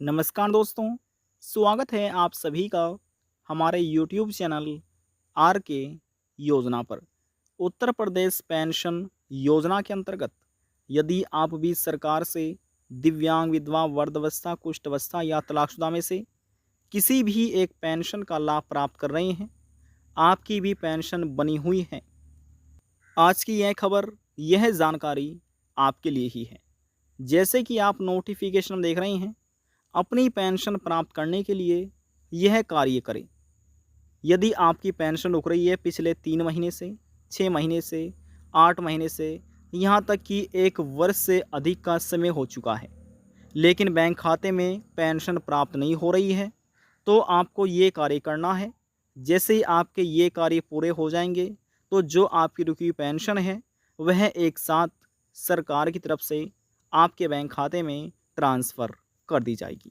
नमस्कार दोस्तों, स्वागत है आप सभी का हमारे यूट्यूब चैनल आर के योजना पर। उत्तर प्रदेश पेंशन योजना के अंतर्गत यदि आप भी सरकार से दिव्यांग, विधवा, वृद्धावस्था, कुष्ठावस्था या तलाकशुदा में से किसी भी एक पेंशन का लाभ प्राप्त कर रहे हैं, आपकी भी पेंशन बनी हुई है। आज की यह खबर, यह जानकारी आपके लिए ही है। जैसे कि आप नोटिफिकेशन देख रहे हैं, अपनी पेंशन प्राप्त करने के लिए यह कार्य करें। यदि आपकी पेंशन रुक रही है पिछले 3 महीने से, 6 महीने से, 8 महीने से, यहाँ तक कि 1 वर्ष से अधिक का समय हो चुका है, लेकिन बैंक खाते में पेंशन प्राप्त नहीं हो रही है, तो आपको ये कार्य करना है। जैसे ही आपके ये कार्य पूरे हो जाएंगे, तो जो आपकी रुकी हुई पेंशन है वह एक साथ सरकार की तरफ से आपके बैंक खाते में ट्रांसफ़र कर दी जाएगी।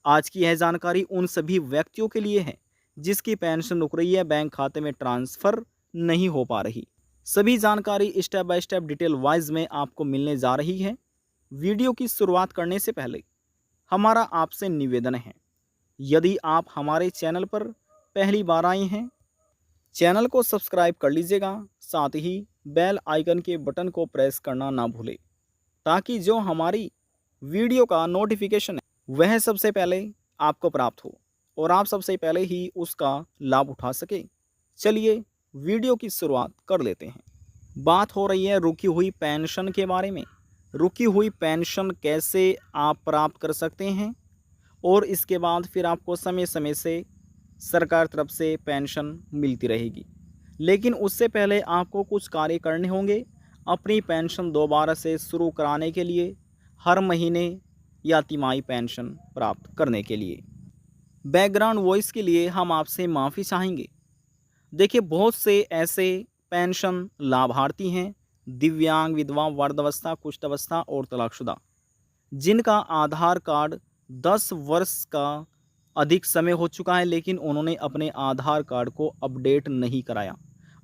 आज की यह जानकारी उन सभी व्यक्तियों के लिए है जिसकी पेंशन रुक रही है, बैंक खाते में ट्रांसफ़र नहीं हो पा रही। सभी जानकारी step by step detail wise में आपको मिलने जा रही है। वीडियो की शुरुआत करने से पहले हमारा आपसे निवेदन है, यदि आप हमारे चैनल पर पहली बार आए हैं, चैनल को सब्सक्राइब कर लीजिएगा, साथ ही बेल आइकन के बटन को प्रेस करना ना भूलें, ताकि जो हमारी वीडियो का नोटिफिकेशन है वह सबसे पहले आपको प्राप्त हो और आप सबसे पहले ही उसका लाभ उठा सके। चलिए वीडियो की शुरुआत कर लेते हैं। बात हो रही है रुकी हुई पेंशन के बारे में। रुकी हुई पेंशन कैसे आप प्राप्त कर सकते हैं और इसके बाद फिर आपको समय समय से सरकार तरफ से पेंशन मिलती रहेगी। लेकिन उससे पहले आपको कुछ कार्य करने होंगे अपनी पेंशन दोबारा से शुरू कराने के लिए, हर महीने या तिमाही पेंशन प्राप्त करने के लिए। बैकग्राउंड वॉइस के लिए हम आपसे माफ़ी चाहेंगे। देखिए, बहुत से ऐसे पेंशन लाभार्थी हैं, दिव्यांग, विधवा, वृद्धावस्था, कुष्ठावस्था और तलाकशुदा, जिनका आधार कार्ड 10 वर्ष का अधिक समय हो चुका है, लेकिन उन्होंने अपने आधार कार्ड को अपडेट नहीं कराया।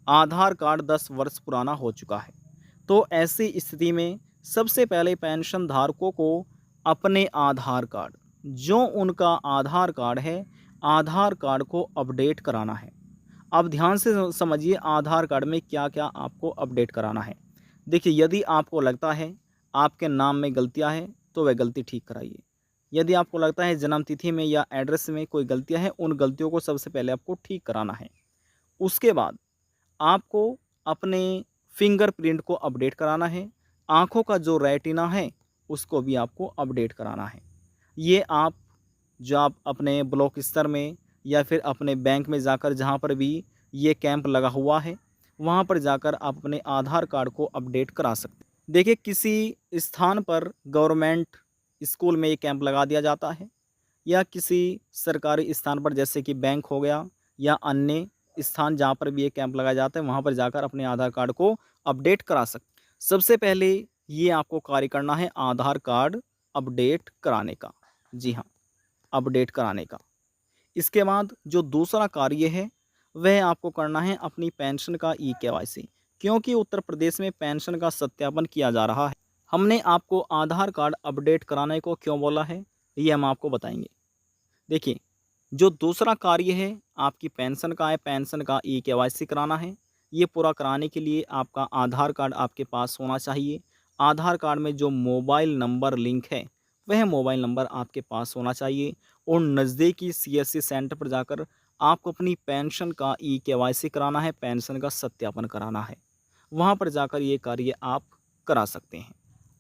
आधार कार्ड 10 वर्ष पुराना हो चुका है। तो ऐसी स्थिति में सबसे पहले पेंशन धारकों को अपने आधार कार्ड, जो उनका आधार कार्ड है, आधार कार्ड को अपडेट कराना है। अब ध्यान से समझिए आधार कार्ड में क्या क्या आपको अपडेट कराना है। देखिए, यदि आपको लगता है आपके नाम में गलतियां हैं तो वह गलती ठीक कराइए। यदि आपको लगता है जन्म तिथि में या एड्रेस में कोई गलतियां हैं, उन गलतियों को सबसे पहले आपको ठीक कराना है। उसके बाद आपको अपने फिंगरप्रिंट को अपडेट कराना है। आँखों का जो रेटिना है उसको भी आपको अपडेट कराना है। ये आप जो आप अपने ब्लॉक स्तर में या फिर अपने बैंक में जाकर, जहाँ पर भी ये कैंप लगा हुआ है, वहाँ पर जाकर आप अपने आधार कार्ड को अपडेट करा सकते हैं। देखिए, किसी स्थान पर गवर्नमेंट स्कूल में ये कैंप लगा दिया जाता है, या किसी सरकारी स्थान पर जैसे कि बैंक हो गया, या अन्य स्थान जहाँ पर भी ये कैंप लगाया जाता है, वहाँ पर जाकर अपने आधार कार्ड को अपडेट करा सकते। सबसे पहले ये आपको कार्य करना है आधार कार्ड अपडेट कराने का। जी हाँ, अपडेट कराने का। इसके बाद जो दूसरा कार्य है वह आपको करना है अपनी पेंशन का ई-केवाईसी, क्योंकि उत्तर प्रदेश में पेंशन का सत्यापन किया जा रहा है। हमने आपको आधार कार्ड अपडेट कराने को क्यों बोला है, ये हम आपको बताएंगे। देखिए, जो दूसरा कार्य है आपकी पेंशन का है, पेंशन का ई-केवाईसी कराना है। ये पूरा कराने के लिए आपका आधार कार्ड आपके पास होना चाहिए। आधार कार्ड में जो मोबाइल नंबर लिंक है वह मोबाइल नंबर आपके पास होना चाहिए, और नज़दीकी सीएससी सेंटर पर जाकर आपको अपनी पेंशन का ई-केवाईसी कराना है, पेंशन का सत्यापन कराना है। वहाँ पर जाकर ये कार्य आप करा सकते हैं।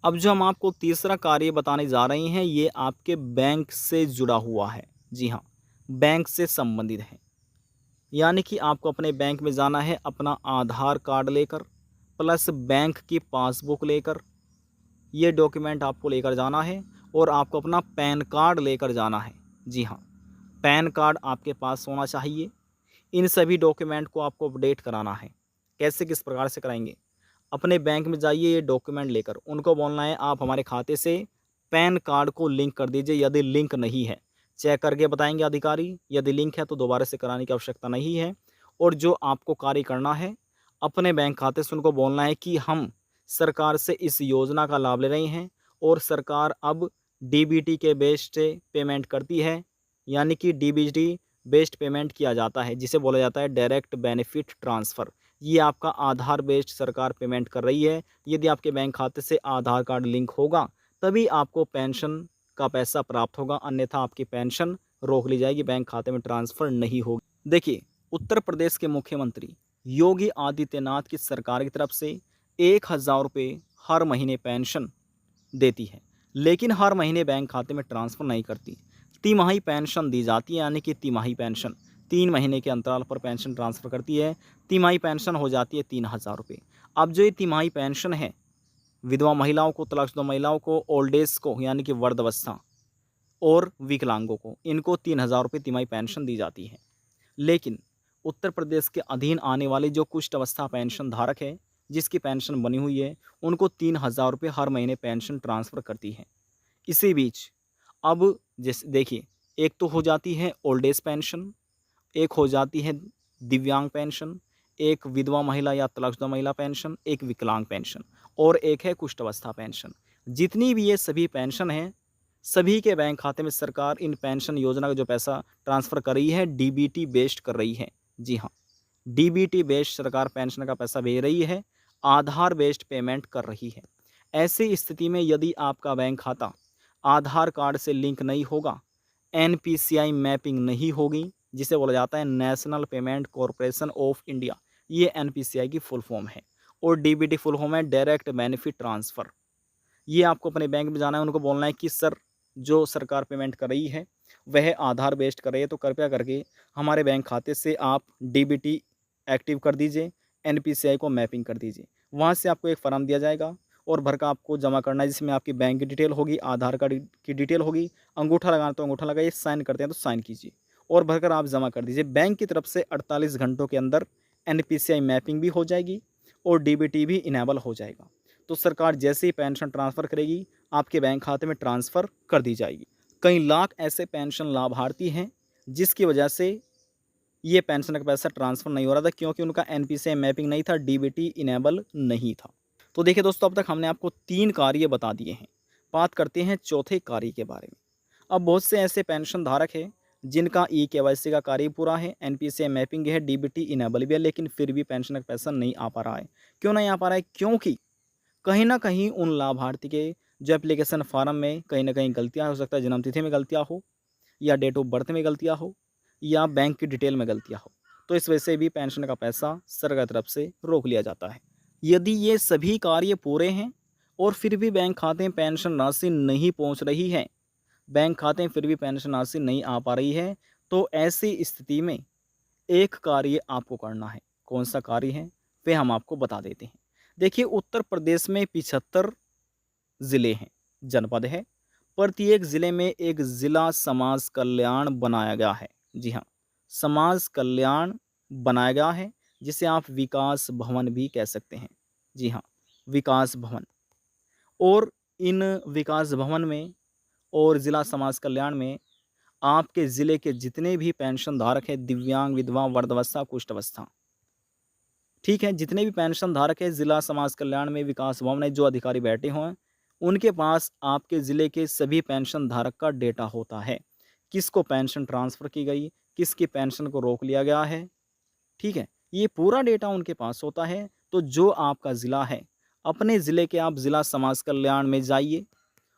अब जो हम आपको तीसरा कार्य बताने जा रहे हैं, ये आपके बैंक से जुड़ा हुआ है। जी हाँ, बैंक से संबंधित है। यानी कि आपको अपने बैंक में जाना है अपना आधार कार्ड लेकर, प्लस बैंक की पासबुक लेकर, ये डॉक्यूमेंट आपको लेकर जाना है, और आपको अपना पैन कार्ड लेकर जाना है। जी हाँ, पैन कार्ड आपके पास होना चाहिए। इन सभी डॉक्यूमेंट को आपको अपडेट कराना है। कैसे, किस प्रकार से कराएंगे? अपने बैंक में जाइए, ये डॉक्यूमेंट लेकर उनको बोलना है आप हमारे खाते से पैन कार्ड को लिंक कर दीजिए। यदि लिंक नहीं है, चेक करके बताएंगे अधिकारी। यदि लिंक है तो दोबारा से कराने की आवश्यकता नहीं है। और जो आपको कार्य करना है, अपने बैंक खाते से उनको बोलना है कि हम सरकार से इस योजना का लाभ ले रहे हैं, और सरकार अब डीबीटी के बेस्ड पेमेंट करती है, यानी कि डीबीटी बेस्ड पेमेंट किया जाता है, जिसे बोला जाता है डायरेक्ट बेनिफिट ट्रांसफ़र। ये आपका आधार बेस्ड सरकार पेमेंट कर रही है। यदि आपके बैंक खाते से आधार कार्ड लिंक होगा तभी आपको पेंशन का पैसा प्राप्त होगा, अन्यथा आपकी पेंशन रोक ली जाएगी, बैंक खाते में ट्रांसफ़र नहीं होगी। देखिए, उत्तर प्रदेश के मुख्यमंत्री योगी आदित्यनाथ की सरकार की तरफ से 1,000 रुपये हर महीने पेंशन देती है, लेकिन हर महीने बैंक खाते में ट्रांसफ़र नहीं करती। तिमाही पेंशन दी जाती है, यानी कि तिमाही पेंशन 3 महीने के अंतराल पर पेंशन ट्रांसफ़र करती है। तिमाही पेंशन हो जाती है 3,000 रुपये। अब जो ये तिमाही पेंशन है, विधवा महिलाओं को, तलाकशुदा महिलाओं को, ओल्ड एज को यानी कि वृद्धावस्था और विकलांगों को, इनको 3,000 रुपये तिमाही पेंशन दी जाती है। लेकिन उत्तर प्रदेश के अधीन आने वाले जो कुष्ठ अवस्था पेंशन धारक है, जिसकी पेंशन बनी हुई है, उनको 3,000 रुपये हर महीने पेंशन ट्रांसफ़र करती है। इसी बीच अब जैसे देखिए, एक तो हो जाती है ओल्ड एज पेंशन, एक हो जाती है दिव्यांग पेंशन, एक विधवा महिला या तलाकशुदा महिला पेंशन, एक विकलांग पेंशन और एक है कुष्ठ अवस्था पेंशन। जितनी भी ये सभी पेंशन हैं, सभी के बैंक खाते में सरकार इन पेंशन योजना का जो पैसा ट्रांसफ़र कर रही है, डीबीटी बेस्ड कर रही है। जी हाँ, डीबीटी बेस्ड सरकार पेंशन का पैसा भेज रही है, आधार बेस्ड पेमेंट कर रही है। ऐसी स्थिति में यदि आपका बैंक खाता आधार कार्ड से लिंक नहीं होगा, एनपीसीआई मैपिंग नहीं होगी, जिसे बोला जाता है national payment corporation of India, ये एनपीसीआई की फुल फॉर्म है, और डीबीटी फुल फॉर्म है डायरेक्ट बेनिफिट ट्रांसफ़र। ये आपको अपने बैंक में जाना है, उनको बोलना है कि सर, जो सरकार पेमेंट कर रही है वह आधार बेस्ड कर रही है, तो कृपया करके हमारे बैंक खाते से आप डीबीटी एक्टिव कर दीजिए, एनपीसीआई को मैपिंग कर दीजिए। वहाँ से आपको एक फ़ॉर्म दिया जाएगा और भर का आपको जमा करना है, जिसमें आपकी बैंक की डिटेल होगी, आधार कार्ड की डिटेल होगी, अंगूठा लगाना तो अंगूठा लगाइए, साइन करते हैं तो साइन कीजिए और भरकर आप जमा कर दीजिए। बैंक की तरफ से 48 घंटों के अंदर एनपीसीआई मैपिंग भी हो जाएगी और डीबीटी भी इनेबल हो जाएगा। तो सरकार जैसे ही पेंशन ट्रांसफ़र करेगी, आपके बैंक खाते में ट्रांसफ़र कर दी जाएगी। कई लाख ऐसे पेंशन लाभार्थी हैं जिसकी वजह से ये पेंशन का पैसा ट्रांसफ़र नहीं हो रहा था, क्योंकि उनका एनपीसीआई मैपिंग नहीं था, डीबीटी इनेबल नहीं था। तो देखिए दोस्तों, अब तक हमने आपको 3 कार्य बता दिए हैं। बात करते हैं चौथे कार्य के बारे में। अब बहुत से ऐसे पेंशन धारक हैं जिनका ई-केवाईसी का कार्य पूरा है, एनपीसीआई मैपिंग है, डीबीटी इनेबल भी है, लेकिन फिर भी पेंशन का पैसा नहीं आ पा रहा है। क्यों नहीं आ पा रहा है? क्योंकि कहीं न कहीं उन लाभार्थी के जो एप्लीकेशन फ़ॉर्म में कहीं न कहीं गलतियाँ हो सकता है, जन्मतिथि में गलतियाँ हो या डेट ऑफ बर्थ में गलतियाँ हो या बैंक की डिटेल में गलतियाँ हो। तो इस वजह से भी पेंशन का पैसा सरकार की तरफ से रोक लिया जाता है। यदि ये सभी कार्य पूरे हैं और फिर भी बैंक खाते में पेंशन राशि नहीं पहुँच रही है, बैंक खाते में फिर भी पेंशन राशि नहीं आ पा रही है, तो ऐसी स्थिति में एक कार्य आपको करना है। कौन सा कार्य है? वह हम आपको बता देते हैं। देखिए, उत्तर प्रदेश में 75 ज़िले हैं, जनपद है। प्रत्येक ज़िले में एक ज़िला समाज कल्याण बनाया गया है। जी हाँ, समाज कल्याण बनाया गया है, जिसे आप विकास भवन भी कह सकते हैं। जी हाँ, विकास भवन। और इन विकास भवन में और ज़िला समाज कल्याण में आपके ज़िले के जितने भी पेंशन धारक हैं, दिव्यांग, विधवा, वृद्धावस्था, कुष्ठ अवस्था, ठीक है, जितने भी पेंशन धारक हैं, ज़िला समाज कल्याण में विकास भवन में जो अधिकारी बैठे हुए हैं, उनके पास आपके ज़िले के सभी पेंशन धारक का डेटा होता है। किसको पेंशन ट्रांसफ़र की गई, किसकी पेंशन को रोक लिया गया है, ठीक है? ये पूरा डेटा उनके पास होता है। तो जो आपका ज़िला है, अपने ज़िले के आप ज़िला समाज कल्याण में जाइए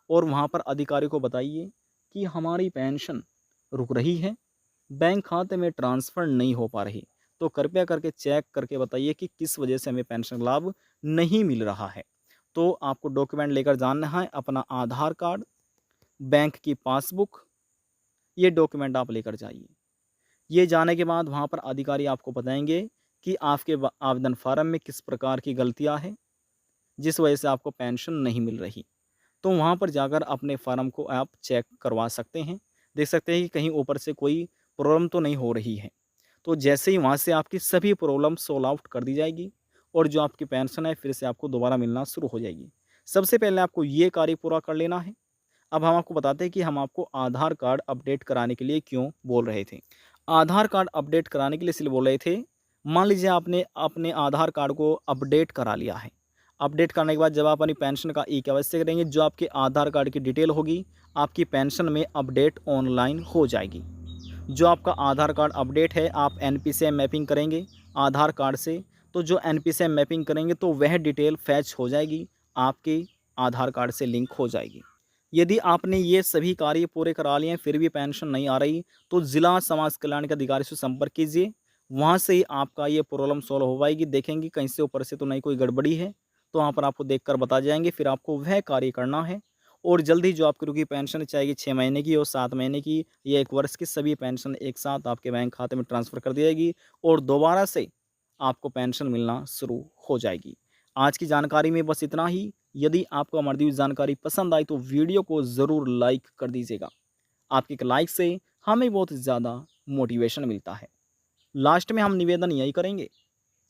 और वहाँ पर अधिकारी को बताइए कि हमारी पेंशन रुक रही है, बैंक खाते में ट्रांसफ़र नहीं हो पा रही। तो कृपया करके चेक करके बताइए कि किस वजह से हमें पेंशन लाभ नहीं मिल रहा है। तो आपको डॉक्यूमेंट लेकर जाना है, अपना आधार कार्ड, बैंक की पासबुक, ये डॉक्यूमेंट आप लेकर जाइए। ये जाने के बाद वहाँ पर अधिकारी आपको बताएंगे कि आपके आवेदन फार्म में किस प्रकार की गलतियाँ हैं, जिस वजह से आपको पेंशन नहीं मिल रही। तो वहाँ पर जाकर अपने फार्म को आप चेक करवा सकते हैं, देख सकते हैं कि कहीं ऊपर से कोई प्रॉब्लम तो नहीं हो रही है। तो जैसे ही वहाँ से आपकी सभी प्रॉब्लम सॉल्व आउट कर दी जाएगी और जो आपकी पेंशन है फिर से आपको दोबारा मिलना शुरू हो जाएगी। सबसे पहले आपको ये कार्य पूरा कर लेना है। अब हम आपको बताते हैं कि हम आपको आधार कार्ड अपडेट कराने के लिए क्यों बोल रहे थे। आधार कार्ड अपडेट कराने के लिए इसलिए बोल रहे थे, मान लीजिए आपने अपने आधार कार्ड को अपडेट करा लिया है। अपडेट करने के बाद जब आप अपनी पेंशन का ई-केवाईसी करेंगे, जो आपके आधार कार्ड की डिटेल होगी, आपकी पेंशन में अपडेट ऑनलाइन हो जाएगी। जो आपका आधार कार्ड अपडेट है, आप एनपीसीआई मैपिंग करेंगे आधार कार्ड से, तो जो एनपीसीआई मैपिंग करेंगे तो वह डिटेल फैच हो जाएगी, आपके आधार कार्ड से लिंक हो जाएगी। यदि आपने ये सभी कार्य पूरे करा लिए हैं फिर भी पेंशन नहीं आ रही, तो ज़िला समाज कल्याण के अधिकारी से संपर्क कीजिए। वहाँ से ही आपका ये प्रॉब्लम सॉल्व हो पाएगी। देखेंगे कहीं से ऊपर से तो नहीं कोई गड़बड़ी है, तो वहाँ पर आपको देखकर बता जाएंगे, फिर आपको वह कार्य करना है। और जल्दी जो आपकी रुकी पेंशन, चाहे 6 महीने की हो, 7 महीने की या 1 वर्ष की, सभी पेंशन एक साथ आपके बैंक खाते में ट्रांसफ़र कर दी जाएगी और दोबारा से आपको पेंशन मिलना शुरू हो जाएगी। आज की जानकारी में बस इतना ही। यदि आपको हमारी दी हुई जानकारी पसंद आई तो वीडियो को ज़रूर लाइक कर दीजिएगा। आपके एक लाइक से हमें बहुत ज़्यादा मोटिवेशन मिलता है। लास्ट में हम निवेदन यही करेंगे,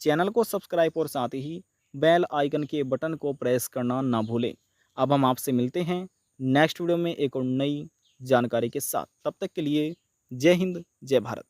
चैनल को सब्सक्राइब और साथ ही बेल आइकन के बटन को प्रेस करना ना भूलें। अब हम आपसे मिलते हैं नेक्स्ट वीडियो में एक और नई जानकारी के साथ। तब तक के लिए जय हिंद, जय भारत।